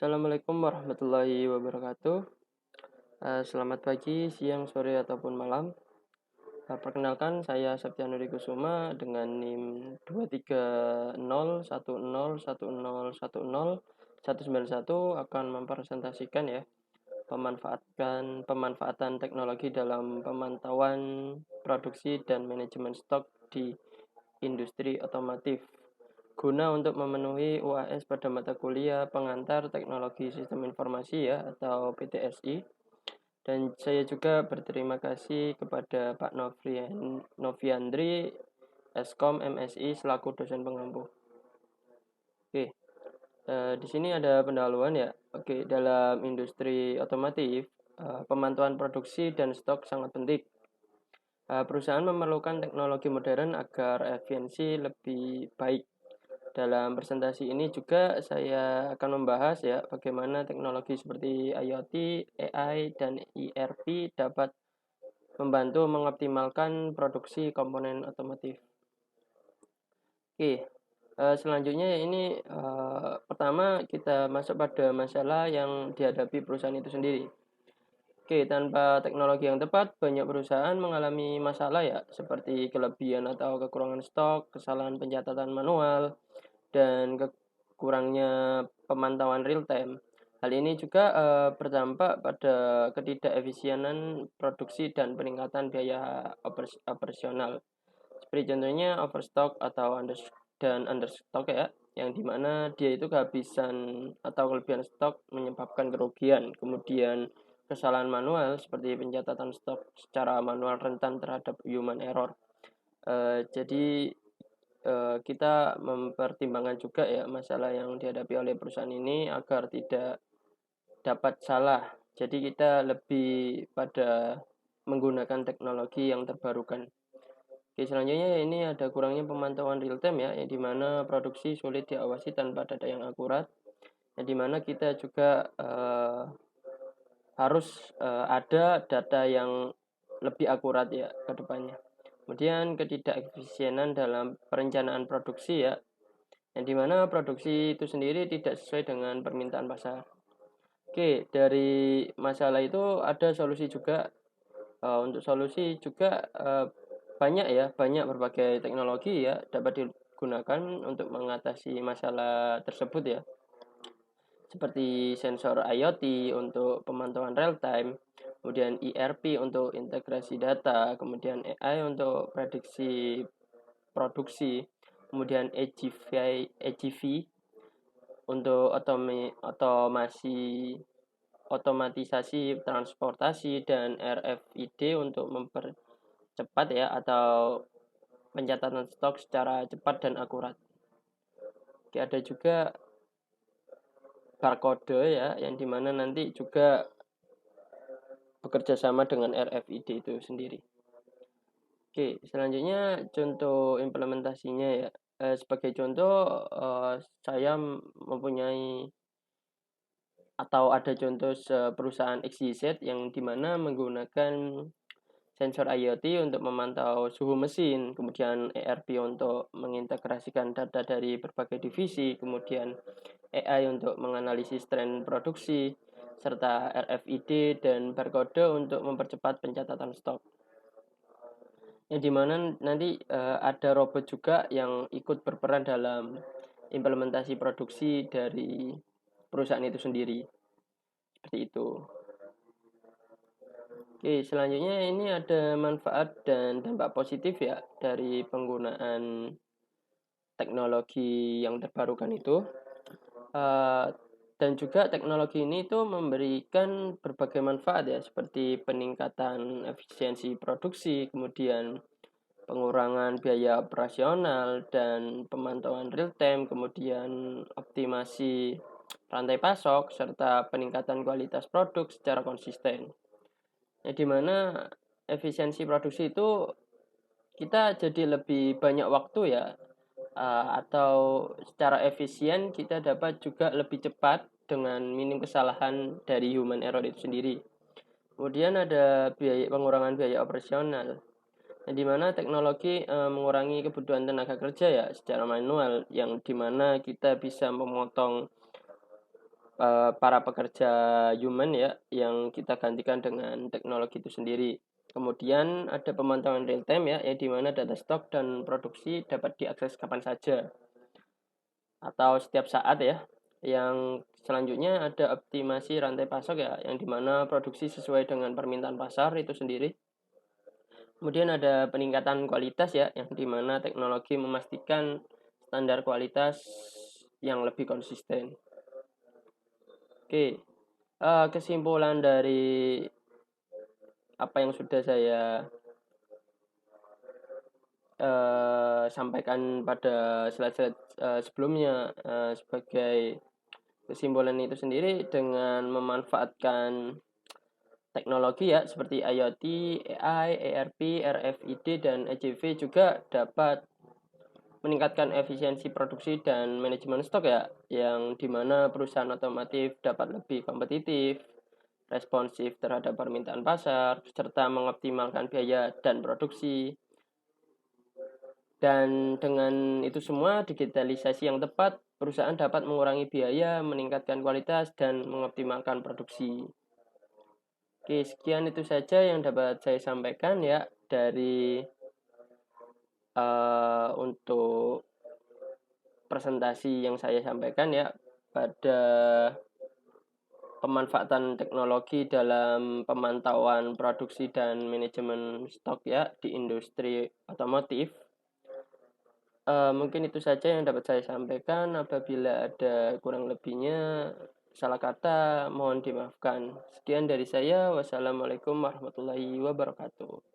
Assalamualaikum warahmatullahi wabarakatuh. Selamat pagi, siang, sore, ataupun malam. Perkenalkan, saya Septianuri Kusuma dengan NIM 23010101091 akan mempresentasikan ya pemanfaatan teknologi dalam pemantauan produksi dan manajemen stok di industri otomotif guna untuk memenuhi UAS pada mata kuliah pengantar teknologi sistem informasi ya atau PTSI. Dan saya juga berterima kasih kepada Pak Noviandri Eskom MSI selaku dosen pengampu. Oke, di sini ada pendahuluan ya. Oke, dalam industri otomotif, pemantauan produksi dan stok sangat penting. Perusahaan memerlukan teknologi modern agar efisiensi lebih baik. Dalam presentasi ini juga saya akan membahas ya bagaimana teknologi seperti IoT, AI, dan ERP dapat membantu mengoptimalkan produksi komponen otomotif. Oke, selanjutnya ini pertama kita masuk pada masalah yang dihadapi perusahaan itu sendiri. Oke, tanpa teknologi yang tepat, banyak perusahaan mengalami masalah ya, seperti kelebihan atau kekurangan stok, kesalahan pencatatan manual, dan kurangnya pemantauan real time. Hal ini juga berdampak pada ketidakefisienan produksi dan peningkatan biaya operasional. Seperti contohnya overstock atau understock ya, yang dimana dia itu kehabisan atau kelebihan stok menyebabkan kerugian. Kemudian kesalahan manual seperti pencatatan stok secara manual rentan terhadap human error. Jadi kita mempertimbangkan juga ya masalah yang dihadapi oleh perusahaan ini agar tidak dapat salah. Jadi kita lebih pada menggunakan teknologi yang terbarukan. Oke, selanjutnya ini ada kurangnya pemantauan real time ya, yang dimana produksi sulit diawasi tanpa data yang akurat, yang dimana kita juga harus ada data yang lebih akurat ya ke depannya. Kemudian ketidakefisienan dalam perencanaan produksi ya, yang dimana produksi itu sendiri tidak sesuai dengan permintaan pasar. Oke, dari masalah itu ada solusi juga. Untuk solusi juga banyak berbagai teknologi ya dapat digunakan untuk mengatasi masalah tersebut ya. Seperti sensor IoT untuk pemantauan real time, kemudian ERP untuk integrasi data, kemudian AI untuk prediksi produksi, kemudian AGV untuk otomatisasi transportasi, dan RFID untuk mempercepat ya atau pencatatan stok secara cepat dan akurat. Oke, ada juga barcode ya yang dimana nanti juga bekerja sama dengan RFID itu sendiri. Oke, selanjutnya contoh implementasinya ya. Sebagai contoh, saya mempunyai atau ada contoh perusahaan XYZ yang dimana menggunakan sensor IoT untuk memantau suhu mesin, kemudian ERP untuk mengintegrasikan data dari berbagai divisi, kemudian AI untuk menganalisis tren produksi, serta RFID dan barcode untuk mempercepat pencatatan stok. Yang dimana nanti ada robot juga yang ikut berperan dalam implementasi produksi dari perusahaan itu sendiri. Seperti itu. Oke, selanjutnya ini ada manfaat dan dampak positif ya dari penggunaan teknologi yang terbarukan itu. Dan juga teknologi ini tuh memberikan berbagai manfaat ya, seperti peningkatan efisiensi produksi, kemudian pengurangan biaya operasional dan pemantauan real time, kemudian optimasi rantai pasok, serta peningkatan kualitas produk secara konsisten. Ya, dimana efisiensi produksi itu kita jadi lebih banyak waktu ya, atau secara efisien kita dapat juga lebih cepat dengan minim kesalahan dari human error itu sendiri. Kemudian ada pengurangan biaya operasional, yang dimana teknologi mengurangi kebutuhan tenaga kerja ya secara manual, yang dimana kita bisa memotong para pekerja human ya, yang kita gantikan dengan teknologi itu sendiri. Kemudian ada pemantauan real time ya, di mana data stok dan produksi dapat diakses kapan saja atau setiap saat ya. Yang selanjutnya ada optimasi rantai pasok ya, yang dimana produksi sesuai dengan permintaan pasar itu sendiri. Kemudian ada peningkatan kualitas ya, yang dimana teknologi memastikan standar kualitas yang lebih konsisten. Oke, kesimpulan dari apa yang sudah saya sampaikan pada slide-slide sebelumnya, sebagai kesimpulan itu sendiri, dengan memanfaatkan teknologi ya seperti IoT, AI, ERP, RFID, dan EJV juga dapat meningkatkan efisiensi produksi dan manajemen stok ya, yang dimana perusahaan otomotif dapat lebih kompetitif, responsif terhadap permintaan pasar, serta mengoptimalkan biaya dan produksi. Dan dengan itu semua, digitalisasi yang tepat, perusahaan dapat mengurangi biaya, meningkatkan kualitas, dan mengoptimalkan produksi. Oke, sekian itu saja yang dapat saya sampaikan ya dari untuk presentasi yang saya sampaikan ya pada pemanfaatan teknologi dalam pemantauan produksi dan manajemen stok ya di industri otomotif. Mungkin itu saja yang dapat saya sampaikan. Apabila ada kurang lebihnya, salah kata, mohon dimaafkan. Sekian dari saya. Wassalamualaikum warahmatullahi wabarakatuh.